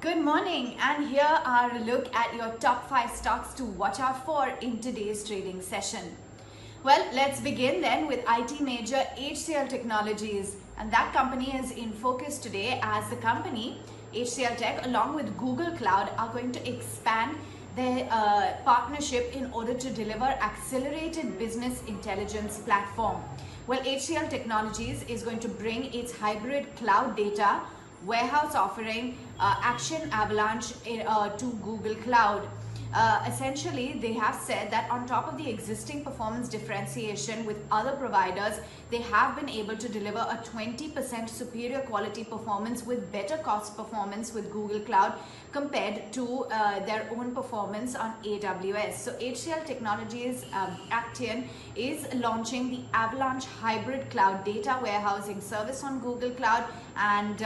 Good morning, and here are a look at your top 5 stocks to watch out for in today's trading session. Well, let's begin then with IT major HCL Technologies, and that company is in focus today as the company HCL Tech along with Google Cloud are going to expand their partnership in order to deliver accelerated business intelligence platform. Well, HCL Technologies is going to bring its hybrid cloud data warehouse offering Action Avalanche to Google Cloud. Essentially, they have said that on top of the existing performance differentiation with other providers, they have been able to deliver a 20% superior quality performance with better cost performance with Google Cloud compared to their own performance on AWS. So HCL Technologies Action is launching the Avalanche Hybrid Cloud Data Warehousing Service on Google Cloud, and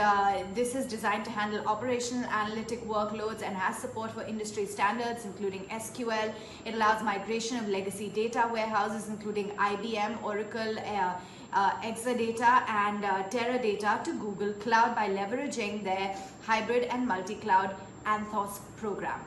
this is designed to handle operational analytic workloads and has support for industry standards including SQL. It allows migration of legacy data warehouses including IBM, Oracle, Exadata and Teradata to Google Cloud by leveraging their hybrid and multi-cloud Anthos program.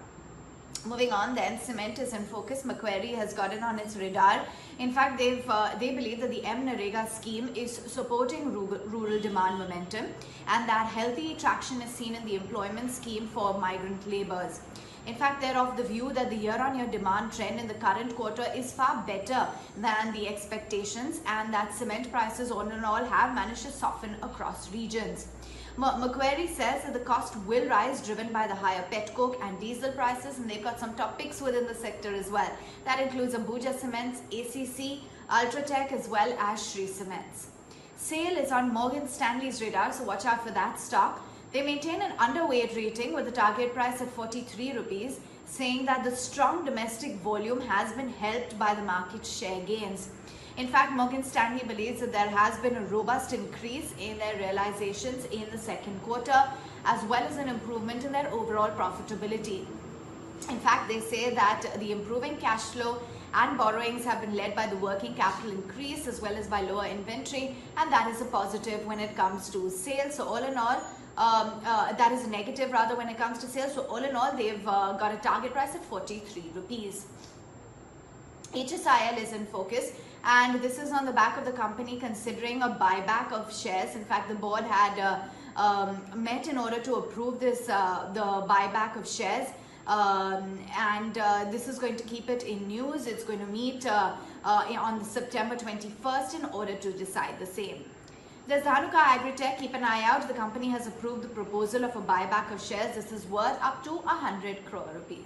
Moving on then, cement is in focus. Macquarie has got it on its radar. In fact, they believe that the MNREGA scheme is supporting rural demand momentum and that healthy traction is seen in the employment scheme for migrant laborers. In fact, they're of the view that the year-on-year demand trend in the current quarter is far better than the expectations and that cement prices all in all have managed to soften across regions. Macquarie says that the cost will rise driven by the higher petcoke and diesel prices, and they've got some top picks within the sector as well. That includes Ambuja Cements, ACC, Ultratech as well as Shree Cements. SAIL is on Morgan Stanley's radar, so watch out for that stock. They maintain an underweight rating with a target price at 43 rupees, saying that the strong domestic volume has been helped by the market share gains. In fact, Morgan Stanley believes that there has been a robust increase in their realizations in the second quarter, as well as an improvement in their overall profitability. In fact, they say that the improving cash flow and borrowings have been led by the working capital increase as well as by lower inventory, and that is a positive when it comes to sales. So all in all, that is a negative rather when it comes to sales. So all in all, they've got a target price at 43 rupees. HSIL is in focus, and this is on the back of the company considering a buyback of shares. In fact, the board had met in order to approve this the buyback of shares, and this is going to keep it in news. It's going to meet on September 21st in order to decide the same. There's Dhanuka Agritech. Keep an eye out. The company has approved the proposal of a buyback of shares. This is worth up to 100 crore rupees.